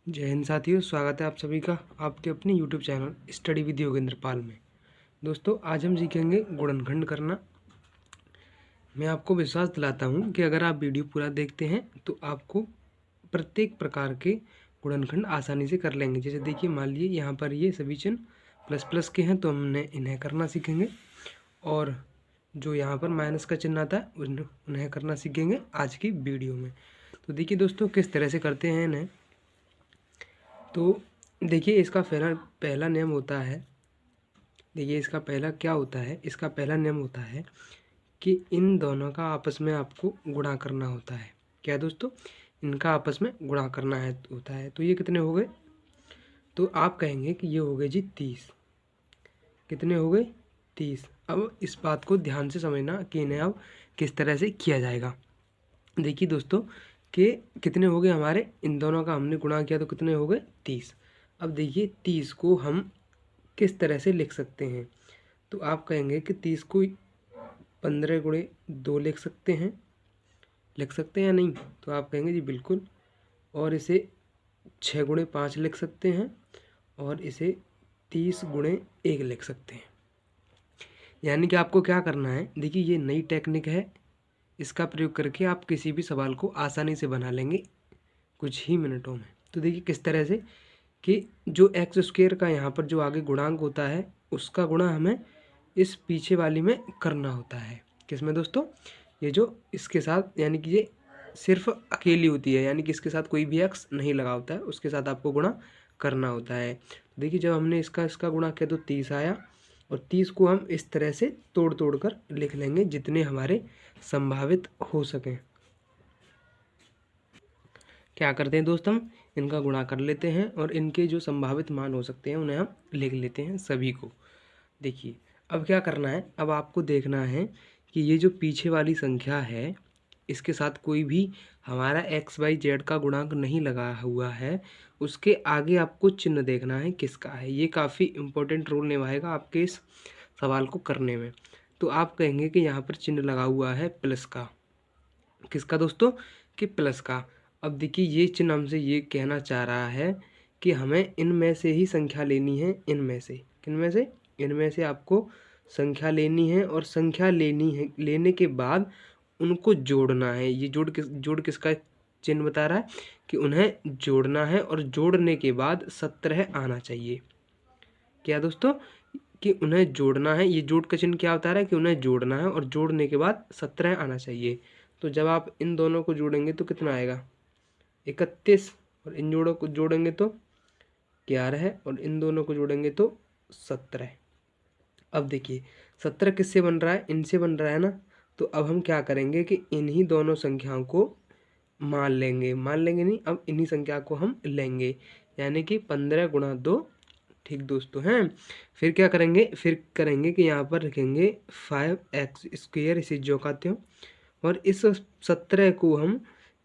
जय हिंद साथियों, स्वागत है आप सभी का आपके अपने YouTube channel study with Yogendra Pal में। दोस्तों, आज हम सीखेंगे गुणनखंड करना। मैं आपको विश्वास दिलाता हूं कि अगर आप वीडियो पूरा देखते हैं तो आपको प्रत्येक प्रकार के गुणनखंड आसानी से कर लेंगे। जैसे देखिए, मान लीजिए यहाँ पर ये सभी चिन्ह प्लस प्लस के हैं तो हमने इन्हें करना सीखेंगे, और जो यहाँ पर माइनस का चिन्ह आता है उन्हें करना सीखेंगे आज की वीडियो में। तो देखिए दोस्तों, किस तरह से करते हैं इन्हें। तो देखिए, इसका पहला नियम होता है। देखिए, इसका पहला क्या होता है, इसका पहला नियम होता है कि इन दोनों का आपस में आपको गुणा करना होता है। क्या दोस्तों? इनका आपस में गुणा करना है होता है। तो ये कितने हो गए? तो आप कहेंगे कि ये हो गए जी 30। कितने हो गए? 30। अब इस बात को ध्यान से समझना कि इन्हें अब किस तरह से किया जाएगा। देखिए दोस्तों, कि कितने हो गए हमारे, इन दोनों का हमने गुणा किया तो कितने हो गए? 30। अब देखिए, 30 को हम किस तरह से लिख सकते हैं। तो आप कहेंगे कि 30 को 15 गुणे 2 लिख सकते हैं। लिख सकते हैं या नहीं? तो आप कहेंगे जी बिल्कुल। और इसे 6 गुणे 5 लिख सकते हैं, और इसे 30 गुणे 1 लिख सकते हैं। यानी कि आपको क्या करना है, देखिए ये नई टेक्निक है। इसका प्रयोग करके आप किसी भी सवाल को आसानी से बना लेंगे कुछ ही मिनटों में। तो देखिए किस तरह से, कि जो एक्स स्क्वायर का यहाँ पर जो आगे गुणांक होता है उसका गुणा हमें इस पीछे वाली में करना होता है। किसमें दोस्तों? ये जो इसके साथ, यानी कि ये सिर्फ अकेली होती है, यानी कि इसके साथ कोई भी एक्स नहीं लगा होता है, उसके साथ आपको गुणा करना होता है। तो देखिए, जब हमने इसका गुणा किया तो 30 आया, और 30 को हम इस तरह से तोड़ तोड़ कर लिख लेंगे जितने हमारे संभावित हो सकें। क्या करते हैं दोस्त, हम इनका गुणा कर लेते हैं और इनके जो संभावित मान हो सकते हैं उन्हें हम लिख लेते हैं सभी को। देखिए, अब क्या करना है, अब आपको देखना है कि ये जो पीछे वाली संख्या है इसके साथ कोई भी हमारा एक्स वाई जेड का गुणांक नहीं लगा हुआ है। उसके आगे आपको चिन्ह देखना है किसका है। ये काफ़ी इम्पोर्टेंट रोल निभाएगा आपके इस सवाल को करने में। तो आप कहेंगे कि यहाँ पर चिन्ह लगा हुआ है प्लस का। किसका दोस्तों? कि प्लस का। अब देखिए, ये चिन्ह हमसे ये कहना चाह रहा है कि हमें इनमें से ही संख्या लेनी है। इनमें से, किनमें से? इनमें से आपको संख्या लेनी है, और संख्या लेनी है, लेने के बाद उनको जोड़ना है। ये जोड़ किसका चिन्ह बता रहा है? कि उन्हें जोड़ना है, और जोड़ने के बाद 17 आना चाहिए। क्या दोस्तों? कि उन्हें जोड़ना है। ये जोड़ का चिन्ह क्या बता रहा है? कि उन्हें जोड़ना है, और जोड़ने के बाद 17 आना चाहिए। तो जब आप इन दोनों को जोड़ेंगे तो कितना आएगा? 31। और इन जोड़ों को जोड़ेंगे तो 11 है, और इन दोनों को जोड़ेंगे तो 17। अब देखिए, 17 किससे बन रहा है? इनसे बन रहा है ना। तो अब हम क्या करेंगे कि इन्हीं दोनों संख्याओं को मान लेंगे। मान लेंगे नहीं, अब इन्हीं संख्या को हम लेंगे, यानी कि 15 गुणा 2। ठीक दोस्तों हैं। फिर क्या करेंगे? फिर करेंगे कि यहाँ पर रखेंगे 5x स्क्वायर, इसे जोड़ते हो, और इस 17 को हम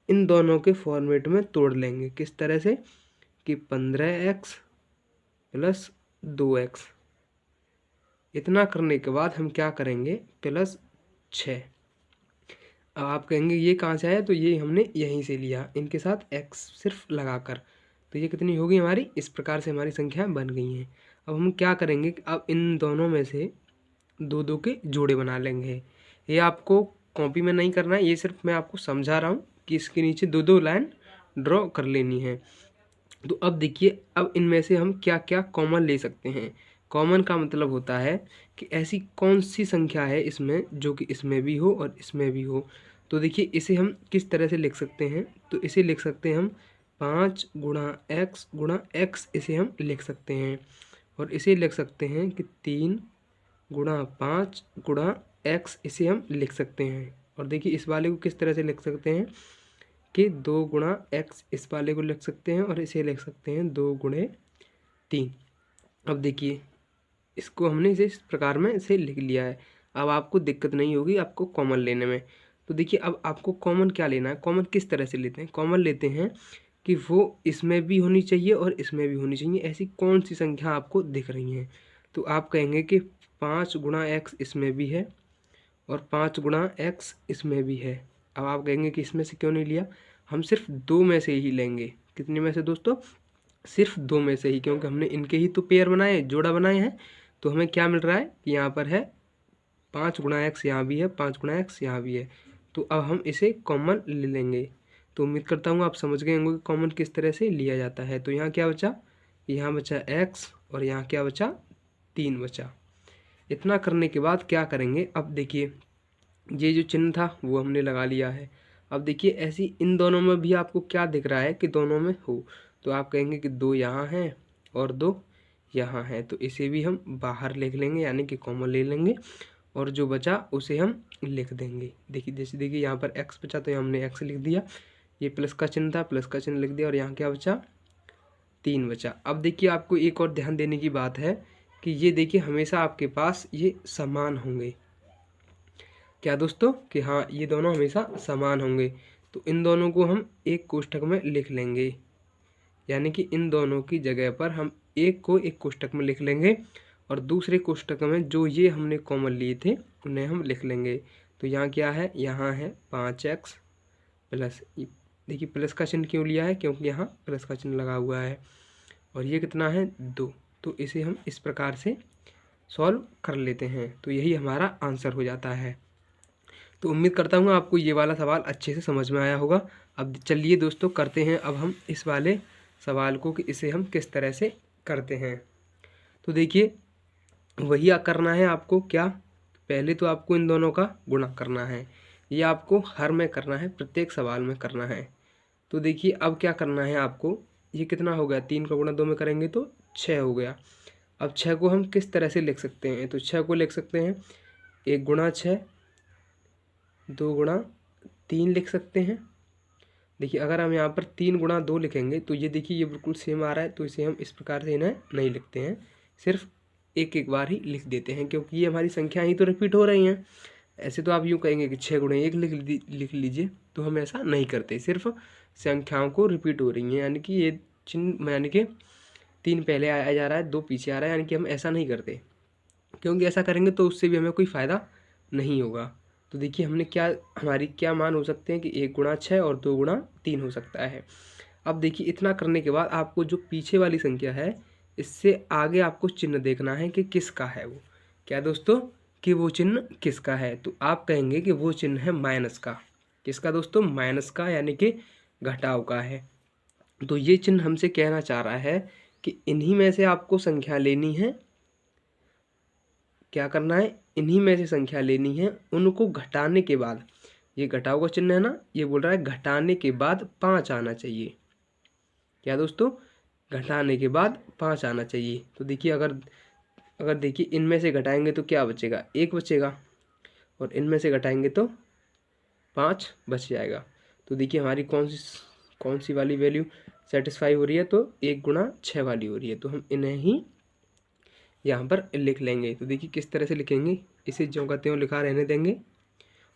इन दोनों के फॉर्मेट में तोड़ लेंगे। किस तरह से? कि 15x प्लस 2x। इतना करने के बाद हम क्या करेंगे? प्लस 6। अब आप कहेंगे ये कहाँ से आया? तो ये हमने यहीं से लिया, इनके साथ x सिर्फ लगाकर। तो ये कितनी होगी हमारी? इस प्रकार से हमारी संख्या बन गई हैं। अब हम क्या करेंगे? अब इन दोनों में से दो दो के जोड़े बना लेंगे। ये आपको कॉपी में नहीं करना है, ये सिर्फ मैं आपको समझा रहा हूँ कि इसके नीचे दो दो लाइन ड्रॉ कर लेनी है। तो अब देखिए, अब इनमें से हम क्या क्या कॉमन ले सकते हैं। कॉमन का मतलब होता है कि ऐसी कौन सी संख्या है इसमें जो कि इसमें भी हो और इसमें भी हो। तो देखिए, इसे हम किस तरह से लिख सकते हैं? तो इसे लिख सकते हैं हम 5 गुणा एक्स, इसे हम लिख सकते हैं। और इसे लिख सकते हैं कि 3 गुणा 5 गुणा एक्स, इसे हम लिख सकते हैं। और देखिए, इस वाले को किस तरह से लिख सकते हैं? कि 2 गुणा एक्स, इस वाले को लिख सकते हैं, और इसे लिख सकते हैं 2 गुणे 3। अब देखिए, इसको हमने इस प्रकार में इसे लिख लिया है। अब आपको दिक्कत नहीं होगी आपको कॉमन लेने में। तो देखिए, अब आपको कॉमन क्या लेना है? कॉमन किस तरह से लेते हैं? कॉमन लेते हैं कि वो इसमें भी होनी चाहिए और इसमें भी होनी चाहिए। ऐसी कौन सी संख्या आपको दिख रही हैं? तो आप कहेंगे कि 5 गुणा एक्स इसमें भी है, और 5 गुणा एक्स इसमें भी है। अब आप कहेंगे कि इसमें से क्यों नहीं लिया? हम सिर्फ 2 में से ही लेंगे। कितने में से दोस्तों? सिर्फ 2 में से ही, क्योंकि हमने इनके ही तो पेयर बनाए, जोड़ा बनाए हैं। तो हमें क्या मिल रहा है कि यहाँ पर है 5 गुणा एक्स, यहाँ भी है 5 गुणा एक्स, यहाँ भी है। तो अब हम इसे कॉमन ले लेंगे। तो उम्मीद करता हूँ आप समझ गए होंगे कि कॉमन किस तरह से लिया जाता है। तो यहाँ क्या बचा, यहाँ बचा एक्स और यहाँ क्या बचा, 3 बचा। इतना करने के बाद क्या करेंगे, अब देखिए ये जो चिन्ह था वो हमने लगा लिया है। अब देखिए ऐसी इन दोनों में भी आपको क्या दिख रहा है कि दोनों में हो, तो आप कहेंगे कि 2 यहाँ हैं और 2 यहाँ हैं, तो इसे भी हम बाहर लिख लेंगे, यानी कि कॉमन ले लेंगे और जो बचा उसे हम लिख देंगे। देखिए जैसे देखिए यहाँ पर x बचा तो हमने x लिख दिया, ये प्लस का चिन्ह था, प्लस का चिन्ह लिख दिया और यहाँ क्या बचा, 3 बचा। अब देखिए आपको एक और ध्यान देने की बात है कि ये देखिए हमेशा आपके पास ये समान होंगे। क्या दोस्तों, कि हाँ ये दोनों हमेशा समान होंगे। तो इन दोनों को हम एक कोष्ठक में लिख लेंगे, यानी कि इन दोनों की जगह पर हम एक को एक कोष्ठक में लिख लेंगे और दूसरे कोष्ठक में जो ये हमने कॉमन लिए थे उन्हें हम लिख लेंगे। तो यहाँ क्या है, यहाँ है 5x प्लस, देखिए प्लस का चिन्ह क्यों लिया है, क्योंकि यहाँ प्लस का चिन्ह लगा हुआ है, और ये कितना है 2। तो इसे हम इस प्रकार से सॉल्व कर लेते हैं। तो यही हमारा आंसर हो जाता है। तो उम्मीद करता हूँ आपको ये वाला सवाल अच्छे से समझ में आया होगा। अब चलिए दोस्तों करते हैं अब हम इस वाले सवाल को कि इसे हम किस तरह से करते हैं। तो देखिए वही करना है आपको, क्या, पहले तो आपको इन दोनों का गुणा करना है, ये आपको हर में करना है, प्रत्येक सवाल में करना है। तो देखिए अब क्या करना है आपको, ये कितना हो गया, 3 का गुणा 2 में करेंगे तो 6 हो गया। अब 6 को हम किस तरह से लिख सकते हैं, तो 6 को लिख सकते हैं 1 गुणा 6, 2 गुणा 3 लिख सकते हैं। देखिए अगर हम यहाँ पर 3 गुणा 2 लिखेंगे तो ये देखिए ये बिल्कुल सेम आ रहा है, तो इसे हम इस प्रकार से इन्हें नहीं लिखते हैं, सिर्फ एक एक बार ही लिख देते हैं, क्योंकि ये हमारी संख्या ही तो रिपीट हो रही हैं। ऐसे तो आप यूँ कहेंगे कि 6 गुणे 1 लिख लीजिए, तो हम ऐसा नहीं करते, सिर्फ संख्याओं को रिपीट हो रही हैं, यानी कि ये चिन्ह, यानी कि 3 पहले आया जा रहा है, 2 पीछे आ रहा है, यानी कि हम ऐसा नहीं करते, क्योंकि ऐसा करेंगे तो उससे भी हमें कोई फ़ायदा नहीं होगा। तो देखिए हमने क्या, हमारी क्या मान हो सकते हैं कि 1 गुणा 6 और 2 गुणा 3 हो सकता है। अब देखिए इतना करने के बाद आपको जो पीछे वाली संख्या है इससे आगे आपको चिन्ह देखना है कि किसका है वो, क्या दोस्तों, कि वो चिन्ह किसका है। तो आप कहेंगे कि वो चिन्ह है माइनस का, किसका दोस्तों, माइनस का, यानी कि घटाव का है। तो ये चिन्ह हमसे कहना चाह रहा है कि इन्हीं में से आपको संख्या लेनी है, क्या करना है, इन्हीं में से संख्या लेनी है, उनको घटाने के बाद, ये घटाव का चिन्ह है ना, ये बोल रहा है घटाने के बाद 5 आना चाहिए, क्या दोस्तों, घटाने के बाद 5 आना चाहिए। तो देखिए अगर अगर देखिए इनमें से घटाएंगे तो क्या बचेगा, 1 बचेगा, और इनमें से घटाएंगे तो 5 बच जाएगा। तो देखिए हमारी कौन सी वाली वैल्यू सेटिस्फाई हो रही है, तो 1 गुणा 6 वाली हो रही है, तो हम इन्हें ही यहाँ पर लिख लेंगे। तो देखिए किस तरह से लिखेंगे, इसे ज्यों का त्यों लिखा रहने देंगे,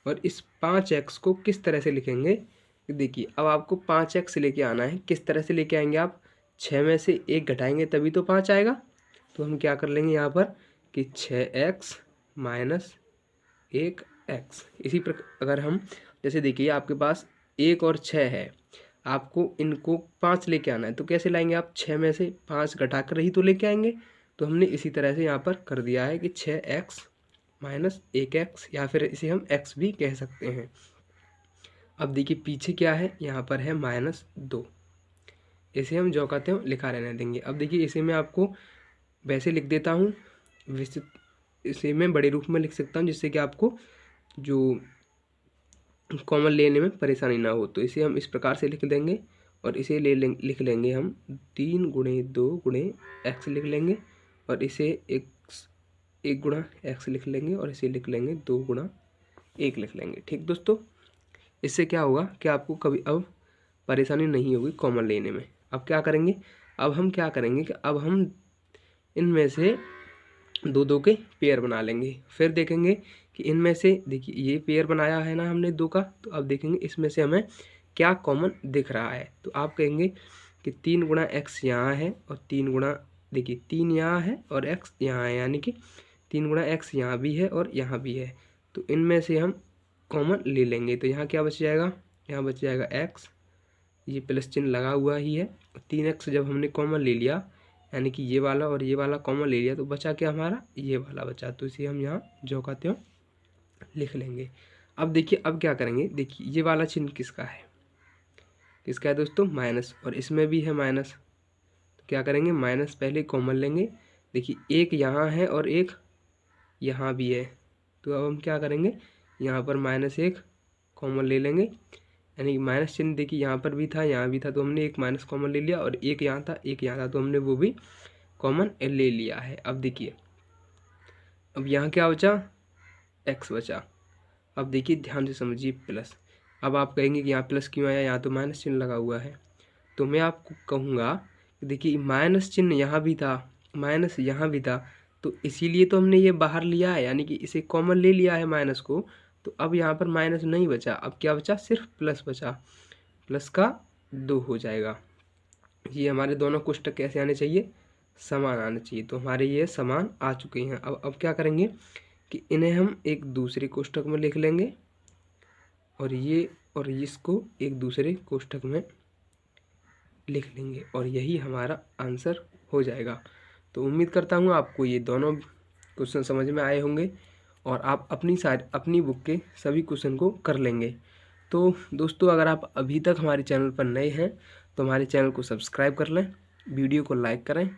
और इस 5x को किस तरह से लिखेंगे, देखिए अब आपको 5x लेके आना है, किस तरह से लेके आएंगे आप, 6 में से 1 घटाएंगे तभी तो 5 आएगा। तो हम क्या कर लेंगे यहाँ पर कि 6x माइनस 1x, इसी प्रकार अगर हम, जैसे देखिए आपके पास 1 और 6 है, आपको इनको 5 लेके आना है, तो कैसे लाएंगे आप, 6 में से 5 घटा कर ही तो लेके आएंगे। तो हमने इसी तरह से यहाँ पर कर दिया है कि 6x माइनस 1x, या फिर इसे हम x भी कह सकते हैं। अब देखिए पीछे क्या है, यहाँ पर है -2, इसे हम जो कहते हैं लिखा रहने देंगे। अब देखिए इसे मैं आपको वैसे लिख देता हूँ, विस्तृत, इसे मैं बड़े रूप में लिख सकता हूँ, जिससे कि आपको जो कॉमन लेने में परेशानी ना हो। तो इसे हम इस प्रकार से लिख देंगे, और इसे लिख लेंगे हम 3 गुणे 2 गुणे x लिख लेंगे, और इसे 1 गुणा x लिख लेंगे, और इसे लिख लेंगे 2 गुणा 1 लिख लेंगे। ठीक दोस्तों, इससे क्या होगा कि आपको कभी अब परेशानी नहीं होगी कॉमन लेने में। अब क्या करेंगे, अब हम क्या करेंगे कि अब हम इनमें से 2 के पेयर बना लेंगे, फिर देखेंगे कि इनमें से, देखिए ये पेयर बनाया है ना हमने 2 का, तो अब देखेंगे इसमें से हमें क्या कॉमन दिख रहा है। तो आप कहेंगे कि 3 गुणा x यहाँ है, और 3 गुणा, देखिए 3 यहाँ है और x यहाँ है, यानी कि 3 गुणा x यहाँ भी है और यहाँ भी है। तो इनमें से हम कॉमन ले लेंगे, तो यहाँ क्या बच जाएगा, यहाँ बच जाएगा x ये प्लस चिन्ह लगा हुआ ही है। 3x जब हमने कॉमन ले लिया, यानी कि ये वाला और ये वाला कॉमन ले लिया, तो बचा क्या हमारा, ये वाला बचा। तो इसे हम यहाँ जो का त्यों लिख लेंगे। अब देखिए अब क्या करेंगे, देखिए ये वाला चिन्ह किसका है, किसका है दोस्तों, माइनस, और इसमें भी है माइनस। तो क्या करेंगे, माइनस पहले कॉमन लेंगे। देखिए एक यहाँ है और एक यहाँ भी है, तो अब हम क्या करेंगे, यहाँ पर माइनस एक कॉमन ले लेंगे। यानी कि माइनस चिन्ह देखिए यहाँ पर भी था, यहाँ भी था, तो हमने एक माइनस कॉमन ले लिया, और एक यहाँ था एक यहाँ था, तो हमने वो भी कॉमन ले लिया है। अब देखिए अब यहाँ क्या बचा, एक्स बचा। अब देखिए ध्यान से समझिए, प्लस। अब आप कहेंगे कि यहाँ प्लस क्यों आया, यहाँ तो माइनस चिन्ह लगा हुआ है। तो मैं आपको कहूँगा कि देखिए माइनस चिन्ह यहाँ भी था, माइनस यहाँ भी था, तो इसीलिए तो हमने ये बाहर लिया है, यानी कि इसे कॉमन ले लिया है माइनस को। तो अब यहाँ पर माइनस नहीं बचा, अब क्या बचा, सिर्फ प्लस बचा। प्लस का 2 हो जाएगा। ये हमारे दोनों कोष्ठक कैसे आने चाहिए, समान आने चाहिए। तो हमारे ये समान आ चुके हैं। अब क्या करेंगे कि इन्हें हम एक दूसरे कोष्ठक में लिख लेंगे, और ये और इसको एक दूसरे कोष्ठक में लिख लेंगे, और यही हमारा आंसर हो जाएगा। तो उम्मीद करता हूँ आपको ये दोनों क्वेश्चन समझ में आए होंगे, और आप अपनी बुक के सभी क्वेश्चन को कर लेंगे। तो दोस्तों अगर आप अभी तक हमारे चैनल पर नए हैं तो हमारे चैनल को सब्सक्राइब कर लें, वीडियो को लाइक करें,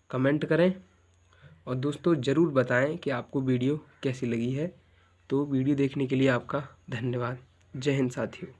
कमेंट करें, और दोस्तों ज़रूर बताएं कि आपको वीडियो कैसी लगी है। तो वीडियो देखने के लिए आपका धन्यवाद। जय हिंद साथियों।